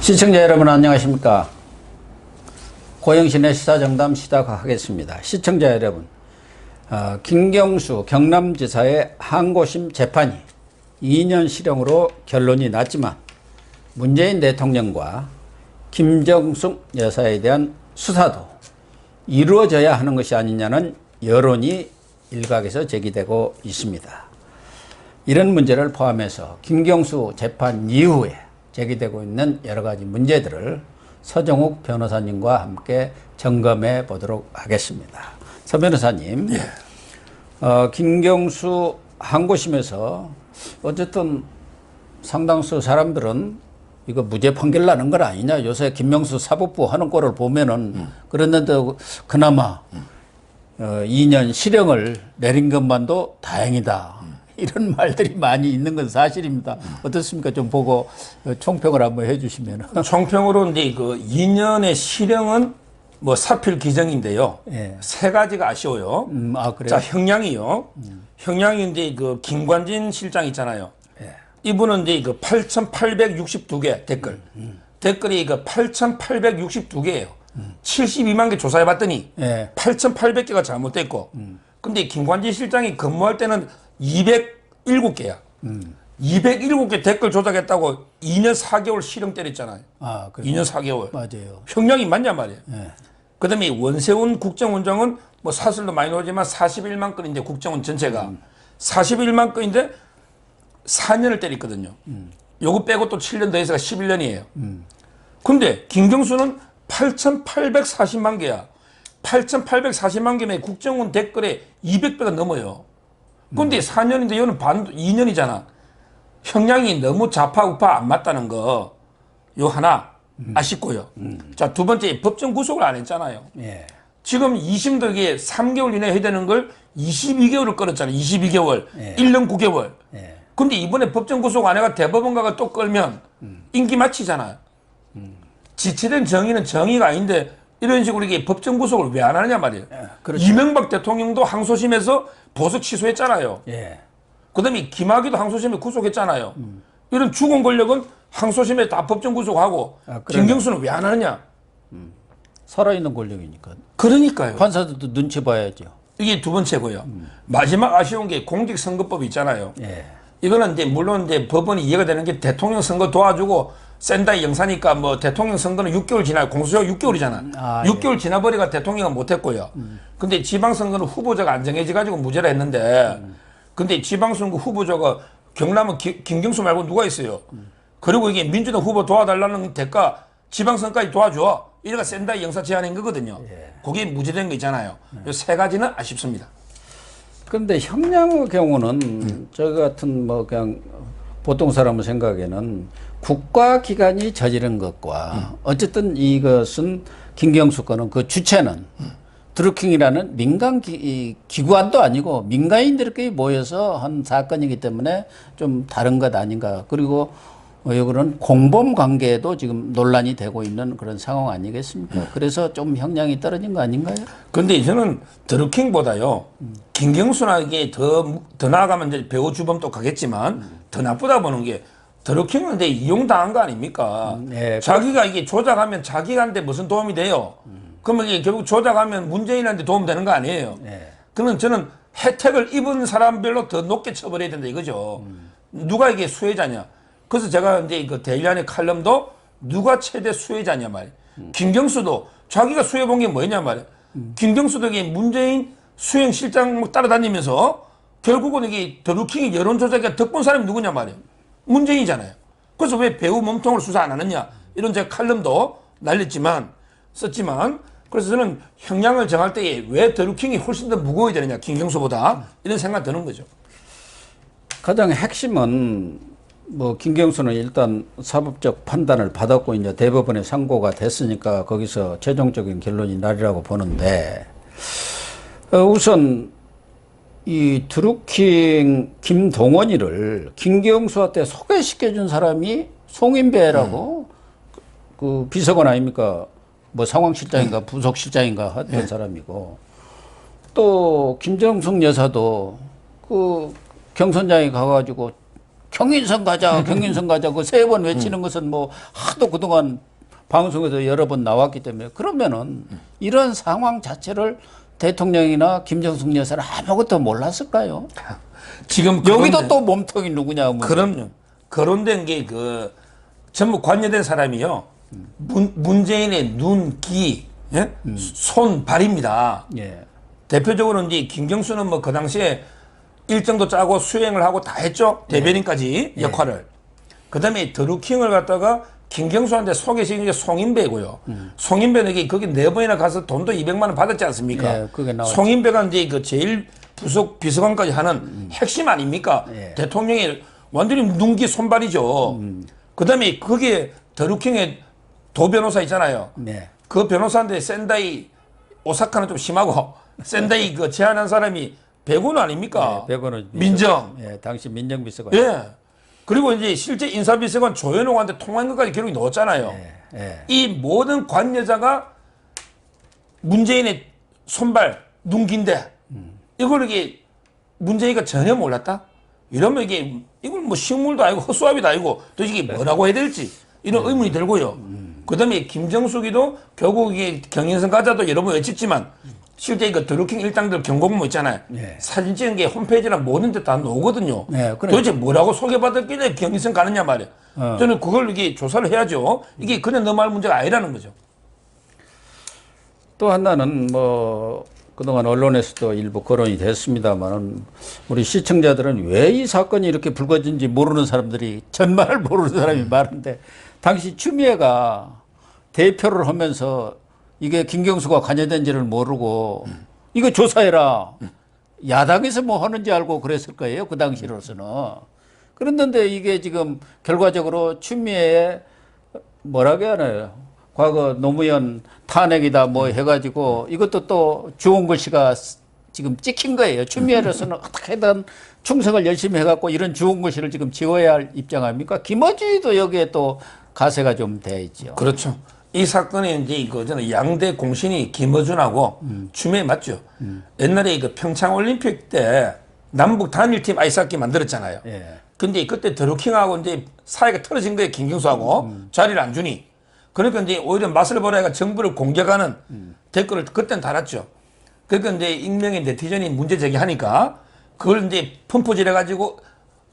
시청자 여러분 안녕하십니까. 고영신의 시사정담 시작하겠습니다. 시청자 여러분, 김경수 경남지사의 항고심 재판이 2년 실형으로 결론이 났지만 문재인 대통령과 김정숙 여사에 대한 수사도 이루어져야 하는 것이 아니냐는 여론이 일각에서 제기되고 있습니다. 이런 문제를 포함해서 김경수 재판 이후에 제기되고 있는 여러 가지 문제들을 서정욱 변호사님과 함께 점검해 보도록 하겠습니다. 서 변호사님, 김경수 항고심에서 어쨌든 상당수 사람들은 이거 무죄 판결 나는 건 아니냐, 요새 김명수 사법부 하는 꼴을 보면은 그랬는데 그나마 2년 실형을 내린 것만도 다행이다, 이런 말들이 많이 있는 건 사실입니다. 어떻습니까? 좀 보고 총평을 한번 해주시면. 총평으로 이제 그 2년의 실형은 뭐 사필 규정인데요. 예. 세 가지가 아쉬워요. 그래요? 자, 형량이요. 형량이 이제 그 김관진 실장 있잖아요. 예. 이분은 이제 그 8,862개 댓글. 댓글이 그 8,862개예요. 72만 개 조사해 봤더니 예. 8,800개가 잘못됐고. 근데 김관진 실장이 근무할 때는 207개야. 207개 댓글 조작했다고 2년 4개월 실형 때렸잖아요. 2년 4개월. 맞아요. 형량이 맞냐 말이에요. 예. 그 다음에 원세훈 국정원장은 뭐 사슬도 많이 나오지만 41만 건인데 국정원 전체가 41만 건인데 4년을 때렸거든요. 요거 빼고 또 7년 더 해서 11년이에요. 근데 김경수는 8,840만 개야. 8,840만 개면 국정원 댓글에 200배가 넘어요. 근데 4년인데 이거는 2년이잖아. 형량이 너무 좌파우파 안 맞다는 거, 요 하나 아쉽고요. 자, 두 번째, 법정 구속을 안 했잖아요. 예. 지금 2심도 이게 3개월 이내에 해야 되는 걸 22개월을 끌었잖아요. 22개월, 예. 1년 9개월. 예. 근데 이번에 법정 구속 안 해가 대법원 가가 또 끌면 임기 마치잖아요. 지체된 정의는 정의가 아닌데 이런 식으로 이게 법정 구속을 왜 안 하느냐 말이에요. 그렇죠. 이명박 대통령도 항소심에서 보석 취소했잖아요. 예. 그 다음에 김학의도 항소심에 구속했잖아요. 이런 주권 권력은 항소심에 다 법정 구속하고 김경수는 왜 안 하느냐. 살아있는 권력이니까. 그러니까요. 판사들도 눈치 봐야죠. 이게 두 번째고요. 마지막 아쉬운 게 공직선거법이 있잖아요. 예. 이거는 이제 물론 이제 법원이 이해가 되는 게 대통령 선거 도와주고 샌다이 영사니까 뭐 대통령 선거는 6개월 지나요. 공소시효 6개월이잖아. 6개월 지나버리가 대통령은 못했고요. 근데 지방선거는 후보자가 안 정해져가지고 무죄를 했는데 근데 지방선거 후보자가 경남은 김경수 말고 누가 있어요. 그리고 이게 민주당 후보 도와달라는 대가 지방선거까지 도와줘. 이래가 샌다이 영사 제안한 거거든요. 그게 무죄된 거 있잖아요. 이 세 가지는 아쉽습니다. 그런데 형량의 경우는 저 같은 뭐 그냥 보통 사람 생각에는 국가기관이 저지른 것과 어쨌든 이것은 김경수 거는 그 주체는 드루킹이라는 민간 기관도 아니고 민간인들끼리 모여서 한 사건이기 때문에 좀 다른 것 아닌가. 그리고 이거는 공범 관계에도 지금 논란이 되고 있는 그런 상황 아니겠습니까? 그래서 좀 형량이 떨어진 거 아닌가요? 근데 저는 드루킹보다요, 김경수나 이게 더 나아가면 이제 배우 주범도 가겠지만 더 나쁘다 보는 게 드루킹은 이제 이용당한 거 아닙니까? 네. 자기가 이게 조작하면 자기한테 무슨 도움이 돼요? 그러면 이게 결국 조작하면 문재인한테 도움되는 거 아니에요? 네. 그러면 저는 혜택을 입은 사람별로 더 높게 처벌해야 된다 이거죠. 누가 이게 수혜자냐? 그래서 제가 이제 그 데일리안의 칼럼도 누가 최대 수혜자냐 말이에요. 김경수도 자기가 수혜본 게 뭐냐 말이에요. 김경수도 이게 문재인 수행실장 따라다니면서 결국은 이게 드루킹이 여론조작에 덕본 사람이 누구냐 말이에요. 문재인이잖아요. 그래서 왜 배우 몸통을 수사 안 하느냐. 이런 제가 칼럼도 썼지만 그래서 저는 형량을 정할 때에 왜 드루킹이 훨씬 더 무거워야 되느냐. 김경수보다. 이런 생각 드는 거죠. 가장 핵심은 뭐 김경수는 일단 사법적 판단을 받았고 이제 대법원에 상고가 됐으니까 거기서 최종적인 결론이 나리라고 보는데 우선 이 드루킹 김동원이를 김경수한테 소개시켜준 사람이 송인배라고 그 비서관 아닙니까? 뭐 상황실장인가 부속실장인가 했던 사람이고 또 김정숙 여사도 그 경선장에 가가지고 경인선 가자, 경인선 가자. 그 세 번 외치는 것은 뭐 하도 그동안 방송에서 여러 번 나왔기 때문에 그러면은 이런 상황 자체를 대통령이나 김정숙 여사는 아무것도 몰랐을까요? 지금 여기도 또 몸통이 누구냐? 뭐. 그럼요. 거론된 게 전부 관여된 사람이요. 문재인의 눈, 귀, 예? 손, 발입니다. 예. 대표적으로 이제 김경수는 뭐 그 당시에 일정도 짜고 수행을 하고 다 했죠. 대변인까지 역할을. 그다음에 드루킹을 갖다가 김경수한테 소개시킨 게 송인배고요. 송인배는 거기 네 번이나 가서 돈도 200만 원 받았지 않습니까? 예, 그게 나왔죠. 송인배가 이제 그 제일 부속 비서관까지 하는 핵심 아닙니까? 예. 대통령의 완전히 눈기 손발이죠. 그다음에 거기에 드루킹의 도 변호사 있잖아요. 네. 그 변호사한테 센다이 오사카는 좀 심하고 센다이 그 제안한 사람이 백원호 아닙니까? 네, 백원호 민정. 예, 당시 민정비서관. 예. 그리고 이제 실제 인사비서관 조현옥한테 통화한 것까지 기록이 넣었잖아요. 예, 예. 이 모든 관여자가 문재인의 손발, 눈긴데 이걸 이게 문재인이가 전혀 몰랐다? 이러면 이걸 뭐 식물도 아니고 헛수아비도 아니고 도대체 이게 뭐라고 해야 될지 이런 의문이 들고요. 그 다음에 김정숙이도 결국 이게 경인선 가자도 여러 번 외쳤지만 실제 이거 드루킹 일당들 경고문모 있잖아요. 네. 사진 찍은 게 홈페이지나 모든 데 다 나오거든요. 네, 그래. 도대체 뭐라고 소개받았길래 경인선 가느냐 말이에요. 저는 그걸 이게 조사를 해야죠. 이게 그냥 넘어갈 문제가 아니라는 거죠. 또 하나는 뭐 그동안 언론에서도 일부 거론이 됐습니다만은 우리 시청자들은 왜 이 사건이 이렇게 불거진지 모르는 사람들이 전말을 모르는 사람이 많은데 당시 추미애가 대표를 하면서 이게 김경수가 관여된지를 모르고 이거 조사해라. 야당에서 뭐 하는지 알고 그랬을 거예요. 그 당시로서는. 그랬는데 이게 지금 결과적으로 추미애의 뭐라고 해야 하나요? 과거 노무현 탄핵이다 뭐 해가지고 이것도 또 주홍글 씨가 지금 찍힌 거예요. 추미애로서는 어떻게든 충성을 열심히 해갖고 이런 주홍글 씨를 지금 지워야 할 입장 아닙니까? 김어준이도 여기에 또 가세가 좀 돼 있죠. 그렇죠. 이 사건이 이제 저는 양대 공신이 김어준하고 추미애 맞죠. 옛날에 평창 올림픽 때 남북 단일팀 아이스하키 만들었잖아요. 예. 근데 그때 드루킹하고 이제 사이가 틀어진 거예요. 김경수하고 자리를 안 주니. 그러니까 이제 오히려 맛을 보라가 정부를 공격하는 댓글을 그때는 달았죠. 그러니까 이제 익명의 네티즌이 문제 제기하니까 그걸 이제 펌프질 해가지고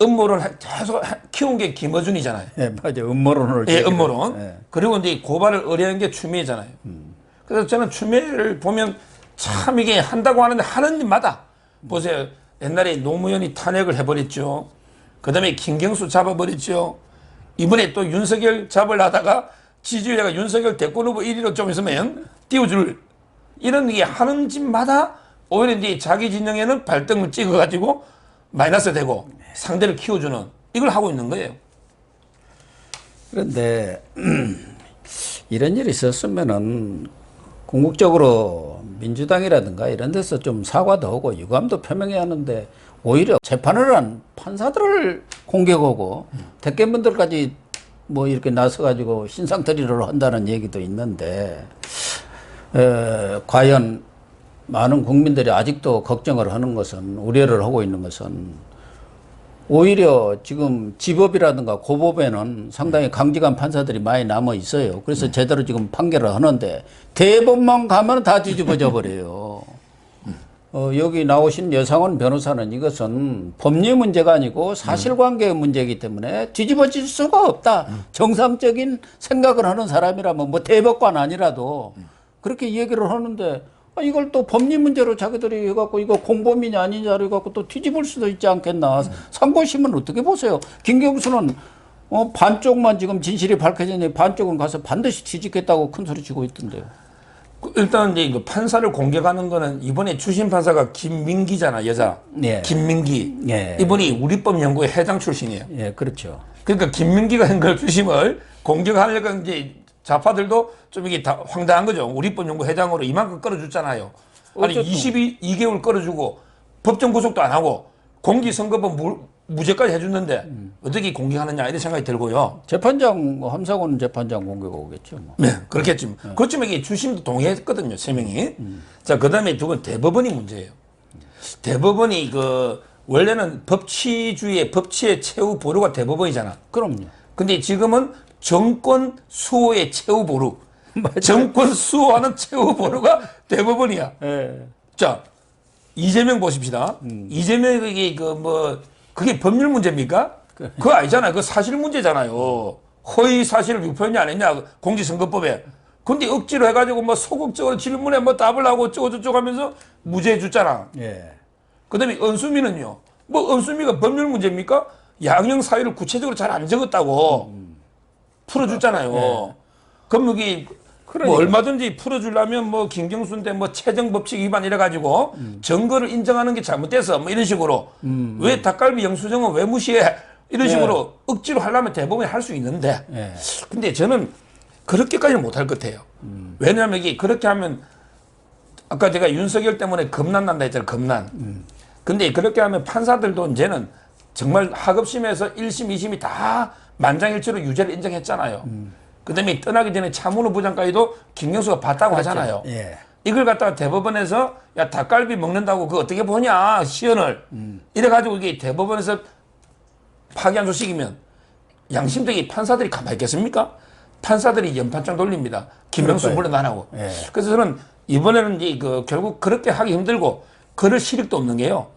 음모론을 계속 키운 게 김어준이잖아요. 예, 맞아요. 음모론을. 예, 음모론. 예. 그리고 이제 고발을 의뢰한 게 추미애잖아요. 그래서 저는 추미애를 보면 참 이게 한다고 하는데 하는 일마다 보세요. 옛날에 노무현이 탄핵을 해버렸죠. 그 다음에 김경수 잡아버렸죠. 이번에 또 윤석열 잡으려다가 지지율가 윤석열 대권 후보 1위로 좀 있으면 띄워줄 이런 게 하는 집마다 오히려 이제 자기 진영에는 발등을 찍어가지고 마이너스 되고 상대를 키워주는 이걸 하고 있는 거예요. 그런데 이런 일이 있었으면은 궁극적으로 민주당이라든가 이런 데서 좀 사과도 하고 유감도 표명해야 하는데 오히려 재판을 한 판사들을 공격하고 대법원들까지 뭐 이렇게 나서가지고 신상털이를 한다는 얘기도 있는데 과연 많은 국민들이 아직도 걱정을 하는 것은 우려를 하고 있는 것은 오히려 지금 지법이라든가 고법에는 상당히 강직한 판사들이 많이 남아 있어요. 그래서 제대로 지금 판결을 하는데 대법만 가면 다 뒤집어져 버려요. 여기 나오신 여상원 변호사는 이것은 법리 문제가 아니고 사실관계의 문제이기 때문에 뒤집어질 수가 없다. 정상적인 생각을 하는 사람이라면 뭐 대법관 아니라도 그렇게 얘기를 하는데 이걸 또 법리 문제로 자기들이 해갖고 이거 공범이냐 아니냐를 해갖고 또 뒤집을 수도 있지 않겠나. 상고심은 어떻게 보세요? 김경수는 반쪽만 지금 진실이 밝혀졌는데 반쪽은 가서 반드시 뒤집겠다고 큰 소리 치고 있던데요. 일단 이제 그 판사를 공격하는 거는 이번에 주심 판사가 김민기잖아, 여자. 예. 김민기. 예. 이분이 우리법연구회 회장 출신이에요. 예, 그렇죠. 그러니까 김민기가 한 걸 주심을 공격하려고 이제 좌파들도 좀 이게 다 황당한 거죠. 우리법연구 회장으로 이만큼 끌어줬잖아요. 아니 22개월 끌어주고 법정 구속도 안 하고 공직선거법 무죄까지 해줬는데 어떻게 공격하느냐 이런 생각이 들고요. 재판장 함상원 재판장 공개가 오겠죠. 뭐. 네, 그렇겠지. 그렇지만 이게 주심도 동의했거든요, 3명이. 자, 그 다음에 두 번 대법원이 문제예요. 대법원이 원래는 법치주의의 법치의 최후 보루가 대법원이잖아. 그럼요. 근데 지금은 정권 수호의 최후 보루. 정권 수호하는 최후 보루가 대법원이야. 예. 자, 이재명 보십시다. 이재명이 그게 법률 문제입니까? 그거 아니잖아요. 그거 사실 문제잖아요. 허위 사실을 유포했냐 안 했냐 공직선거법에. 근데 억지로 해가지고 뭐 소극적으로 질문에 뭐 답을 하고 어쩌고저쩌고 하면서 무죄 줬잖아. 예. 그 다음에 은수미는요. 뭐 은수미가 법률 문제입니까? 양형 사유를 구체적으로 잘 안 적었다고 풀어줬잖아요. 그럼 여기 뭐 얼마든지 풀어주려면 뭐 김경수인데 뭐 채정법칙 위반 이래가지고 증거를 인정하는 게 잘못돼서 뭐 이런 식으로 왜 닭갈비 영수증은 왜 무시해? 이런 식으로 억지로 하려면 대법원이 할 수 있는데 예. 근데 저는 그렇게까지는 못할 것 같아요. 왜냐하면 이게 그렇게 하면 아까 제가 윤석열 때문에 겁난 난다 했잖아요. 겁난. 근데 그렇게 하면 판사들도 이제는 정말 하급심에서 1심, 2심이 다 만장일치로 유죄를 인정했잖아요. 그다음에 떠나기 전에 차문호 부장까지도 김경수가 봤다고 하잖아요. 예. 이걸 갖다가 대법원에서 야 닭갈비 먹는다고 그거 어떻게 보냐 시연을 이래가지고 이게 대법원에서 파기한 소식이면 양심적인 판사들이 가만히 있겠습니까? 판사들이 연판장 돌립니다. 김명수 물러나라고. 예. 그래서 저는 이번에는 이제 결국 그렇게 하기 힘들고 그럴 실력도 없는 게요.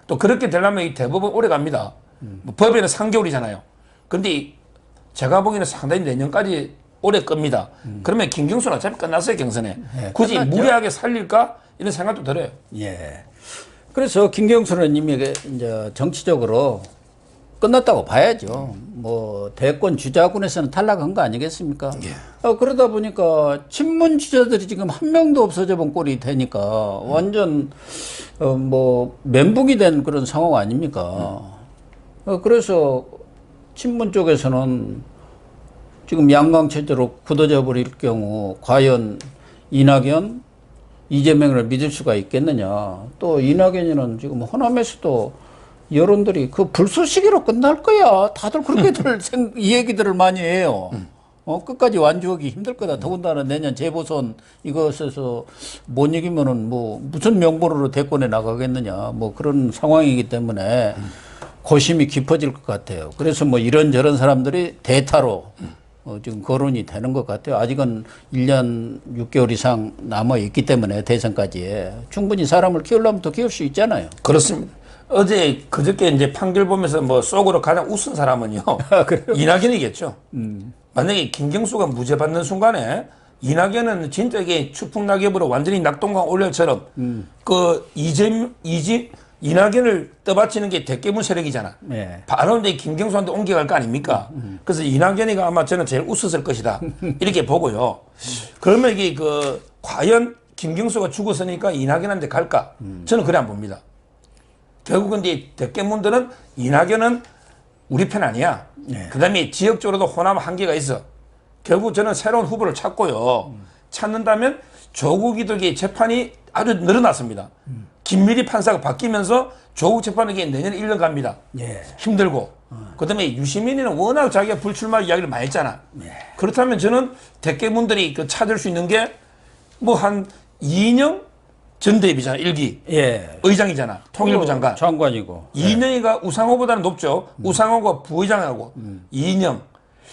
또 그렇게 되려면 이 대법원 오래 갑니다. 뭐 법에는 3개월이잖아요. 근데 제가 보기에는 상당히 내년까지 오래 겁니다. 그러면 김경수는 어차피 끝났어요, 경선에. 예, 굳이 끝났죠. 무리하게 살릴까? 이런 생각도 들어요. 예. 그래서 김경수는 이미 이제 정치적으로 끝났다고 봐야죠. 뭐 대권 주자군에서는 탈락한 거 아니겠습니까? 예. 그러다 보니까 친문 주자들이 지금 한 명도 없어져 본 꼴이 되니까 완전 뭐 멘붕이 된 그런 상황 아닙니까? 그래서 친문 쪽에서는 지금 양강 체제로 굳어져 버릴 경우 과연 이낙연, 이재명을 믿을 수가 있겠느냐? 또 이낙연이는 지금 호남에서도 여론들이 그 불쏘시개로 끝날 거야. 다들 그렇게들 이 얘기들을 많이 해요. 끝까지 완주하기 힘들 거다. 더군다나 내년 재보선 이것에서 못 이기면은 뭐 무슨 명분으로 대권에 나가겠느냐. 뭐 그런 상황이기 때문에 고심이 깊어질 것 같아요. 그래서 뭐 이런저런 사람들이 대타로 지금 거론이 되는 것 같아요. 아직은 1년 6개월 이상 남아 있기 때문에 대선까지 충분히 사람을 키우려면 더 키울 수 있잖아요. 그렇습니다. 어제 그저께 이제 판결 보면서 뭐 속으로 가장 웃은 사람은요. 이낙연이겠죠. 만약에 김경수가 무죄 받는 순간에 이낙연은 진짜 이게 추풍낙엽으로 완전히 낙동강 올열처럼 이낙연을 떠받치는 게 대깨문 세력이잖아. 네. 바로 이제 김경수한테 옮겨갈 거 아닙니까? 그래서 이낙연이가 아마 저는 제일 웃었을 것이다. 이렇게 보고요. 그러면 이게 과연 김경수가 죽었으니까 이낙연한테 갈까? 저는 그래 안 봅니다. 결국은 이제 대깨문들은 이낙연은 우리 편 아니야. 네. 그 다음에 지역적으로도 호남 한계가 있어. 결국 저는 새로운 후보를 찾고요. 찾는다면 조국 이득의 재판이 아주 늘어났습니다. 김미리 판사가 바뀌면서 조국 재판이 내년에 1년 갑니다. 예. 힘들고. 그 다음에 유시민이는 워낙 자기가 불출마 이야기를 많이 했잖아. 예. 그렇다면 저는 대깨문들이 찾을 수 있는 게 뭐 한 2년 전 대비잖아. 1기. 예. 의장이잖아. 통일부 장관. 장관이고. 이인영이가 우상호보다는 높죠. 우상호가 부의장하고 이인영.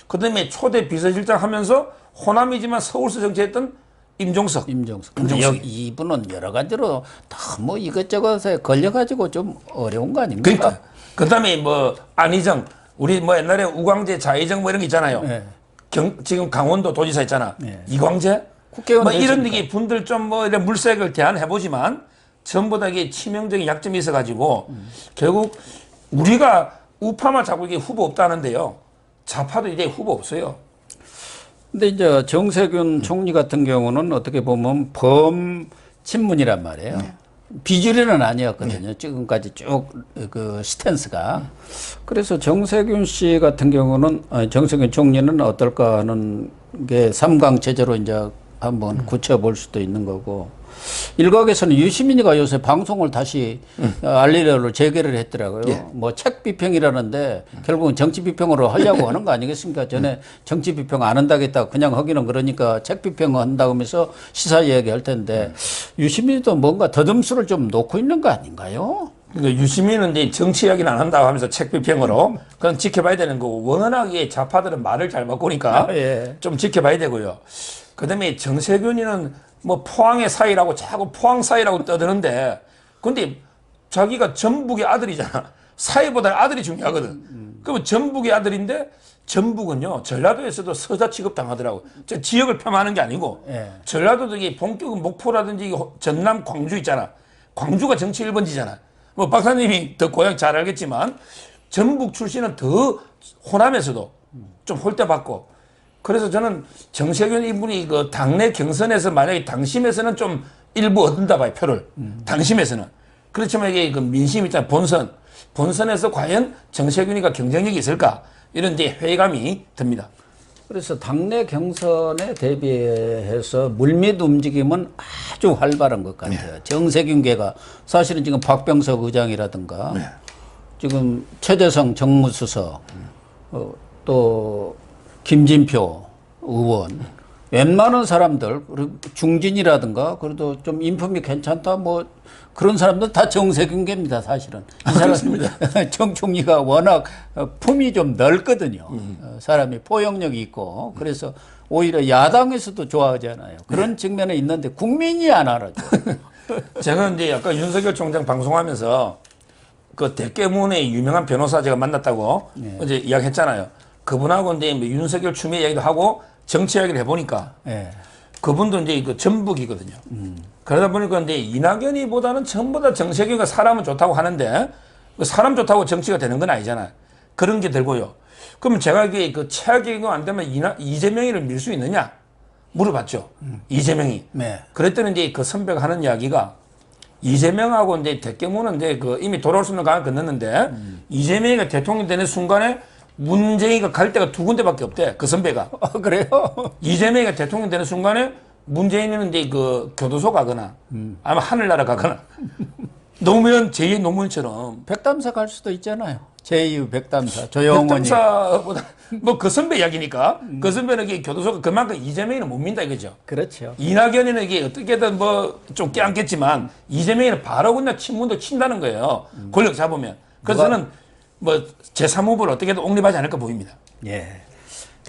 그다음에 초대 비서실장 하면서 호남이지만 서울서 정치했던 임종석. 근데 여기 이분은 여러 가지로 다 뭐 이것저것에 걸려가지고 좀 어려운 거 아닙니까? 그러니까. 그다음에 뭐 안희정, 우리 뭐 옛날에 우광재, 자희정 뭐 이런 거 있잖아요. 네. 지금 강원도 도지사 있잖아. 네. 이광재. 국회의원 뭐 이런 됐으니까. 게 분들 좀 뭐 이런 물색을 대안해 보지만 전부 다 이게 치명적인 약점이 있어가지고 결국 우리가 우파만 자꾸 이게 후보 없다는데요. 좌파도 이제 후보 없어요. 근데 이제 정세균 총리 같은 경우는 어떻게 보면 범친문이란 말이에요. 비주류는 아니었거든요. 지금까지 쭉 그 스탠스가. 그래서 정세균 씨 같은 경우는 정세균 총리는 어떨까 하는 게 3강 체제로 이제 한번 굳혀볼 수도 있는 거고. 일각에서는 유시민이가 요새 방송을 다시 알리려고 재개를 했더라고요. 예. 뭐 책 비평이라는데 결국은 정치 비평으로 하려고 하는 거 아니겠습니까? 전에 정치 비평 안 한다겠다 그냥 하기는 그러니까 책 비평 한다고 하면서 시사 이야기 할 텐데 유시민도 뭔가 더듬수를 좀 놓고 있는 거 아닌가요? 그러니까 유시민은 이제 정치 이야기는 안 한다고 하면서 책 비평으로 그건 지켜봐야 되는 거고 워낙에 좌파들은 말을 잘 바꾸니까 예. 좀 지켜봐야 되고요. 그다음에 정세균이는 뭐 포항의 사이라고 자꾸 포항 사이라고 떠드는데 근데 자기가 전북의 아들이잖아. 사이보다 아들이 중요하거든. 그러면 전북의 아들인데 전북은요 전라도에서도 서자 취급 당하더라고. 저 지역을 폄하하는 게 아니고 예. 전라도도 이게 본격은 목포라든지 전남 광주 있잖아. 광주가 정치 1번지잖아. 뭐 박사님이 더 고향 잘 알겠지만 전북 출신은 더 호남에서도 좀 홀대받고 그래서 저는 정세균 이분이 그 당내 경선에서 만약에 당심에서는 좀 일부 얻는다 봐요 표를 당심에서는 그렇지만 이게 그 민심 있잖아요 본선에서 과연 정세균이가 경쟁력이 있을까 이런 데 회의감이 듭니다. 그래서 당내 경선에 대비해서 물밑 움직임은 아주 활발한 것 같아요. 네. 정세균계가 사실은 지금 박병석 의장이라든가 네. 지금 최재성 정무수석 또 김진표 의원 웬만한 사람들 그리고 중진이라든가 그래도 좀 인품이 괜찮다 뭐 그런 사람들 다 정세균계입니다 사실은. 이 사람입니다. 정 총리가 워낙 품이 좀 넓거든요. 사람이 포용력이 있고 그래서 오히려 야당에서도 좋아하잖아요. 그런 측면에 있는데 국민이 안 알아죠. 제가 이제 아까 윤석열 총장 방송하면서 그 대깨문의 유명한 변호사 제가 만났다고 어제 이야기했잖아요. 그분하고 이제 뭐 윤석열 추미애 이야기도 하고 정치 이야기를 해보니까 예. 그분도 이제 그 전북이거든요. 그러다 보니까 이제 이낙연이보다는 전부 다 정세균이가 사람은 좋다고 하는데 그 사람 좋다고 정치가 되는 건 아니잖아요. 그런 게 들고요. 그럼 제가 이게 그 최악의 경우 안 되면 이재명이를 밀 수 있느냐 물어봤죠. 이재명이. 네. 그랬더니 이제 그 선배가 하는 이야기가 이재명하고 이제 대깨문은 이제 그 이미 돌아올 수 있는 강을 건넜는데 이재명이가 대통령 되는 순간에 문재인이가 갈 데가 두 군데밖에 없대. 그 선배가. 그래요? 이재명이가 대통령 되는 순간에 문재인은 이제 그 교도소 가거나 아마 하늘나라 가거나 노무현 제2의 노무현처럼 백담사 갈 수도 있잖아요. 제2 백담사 조영원이. 백담사보다 뭐 그 선배 이야기니까 그 선배는 이게 교도소가 그만큼 이재명이는 못 민다 이거죠. 그렇죠. 이낙연이는 이게 어떻게든 뭐 좀 껴안겠지만 이재명이는 바로 그냥 친문도 친다는 거예요. 권력 잡으면. 그래서 저는 뭐 제3후보를 어떻게든 옹립하지 않을까 보입니다. 예.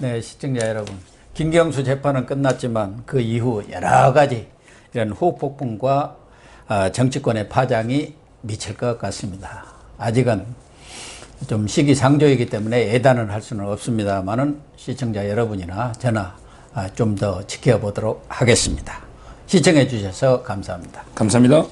네, 시청자 여러분. 김경수 재판은 끝났지만 그 이후 여러 가지 이런 후폭풍과 정치권의 파장이 미칠 것 같습니다. 아직은 좀 시기상조이기 때문에 예단을 할 수는 없습니다만은 시청자 여러분이나 저나 좀 더 지켜보도록 하겠습니다. 시청해 주셔서 감사합니다. 감사합니다.